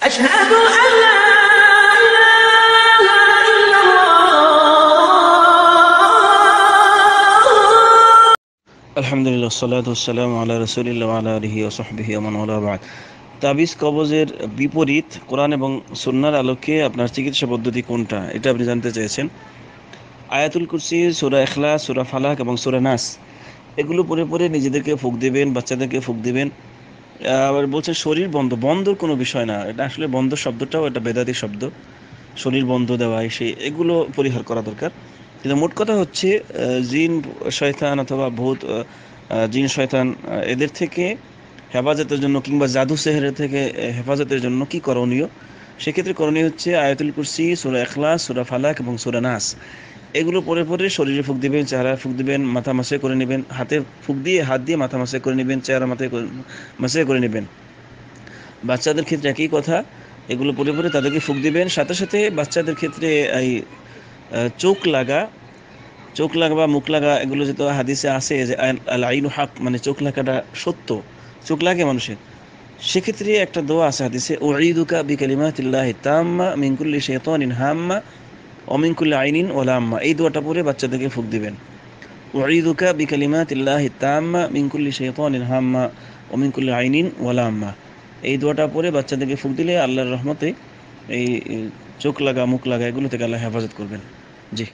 أشهد أن لا إله إلا الله আলহামদুলিল্লাহ সাল্লাতু ওয়াসসালামু আলা রাসূলিল্লাহ ওয়া আলা আলিহি ওয়া সাহবিহি ওয়া মান ওয়ালা বা'দ। তাবিজ কবজের বিপরীত কোরআন এবং সুন্নাহর আলোকে আপনার চিকিৎসা পদ্ধতি কোনটা, এটা আপনি জানতে চেয়েছেন। আয়াতুল কুরসি, সূরা ইখলাস, সূরা ফালাক এবং সূরা নাস এগুলো পড়ে পড়ে নিজেদেরকে ফুঁক দিবেন, বাচ্চাদেরকে ফুঁক দিবেন। আবার বলছেন শরীর বন্ধ, বন্ধর কোনো বিষয় না, এটা আসলে বন্ধ শব্দটাও এটা বেদাতি শব্দ। শরীর বন্ধ দেওয়া এগুলো পরিহার করা দরকার। কিন্তু মোট কথা হচ্ছে জিন শয়তান অথবা ভূত, জিন শয়তান এদের থেকে হেফাজতের জন্য কিংবা জাদু সেহরের থেকে হেফাজতের জন্য কি করণীয়, সেক্ষেত্রে করণীয় হচ্ছে আয়াতুল কুরসি, সূরা ইখলাস, সূরা ফালাক এবং সূরা নাস এগুলো পড়ে পড়ে শরীরে ফুঁক দিবেন, চেহারায় ফুঁক দিবেন, মাথা মাসে করে নেবেন, হাতে ফুঁক দিয়ে হাত দিয়ে মাথা মাসে করে নেবেন, চেহারা মাথায় মাসে করে নেবেন। বাচ্চাদের ক্ষেত্রে একই কথা, এগুলো পড়ে পড়ে তাদেরকে ফুঁক দিবেন। সাথে সাথে বাচ্চাদের ক্ষেত্রে এই চোখ লাগা বা মুখ লাগা এগুলো যেহেতু হাদিসে আছে যে আল আইনু হক, মানে চোখ লাগাটা সত্য, চোখ লাগে মানুষের, সেক্ষেত্রে একটা দোয়া আছে হাদিসে, উঈদুকা বিকালিমাতিল্লাহি তাম্মা মিন কুল্লি শাইতানিন হাম্মা ওয়া মিন কুল্লি আইনিন ওয়া লাম্মা। এই দোয়াটা পড়ে বাচ্চাদেরকে ফুঁক দিবেন। উঈদুকা বিকালিমাতিল্লাহি তাম্মা মিন কুল্লি শাইতানিন হাম্মা ওয়া মিন কুল্লি আইনিন ওয়া লাম্মা। এই দোয়াটা পড়ে বাচ্চাদেরকে ফুঁক দিলে আল্লাহর রহমতে এই চোখ লাগা মুখ লাগা এগুলো থেকে আল্লাহ হেফাজত করবেন। জি।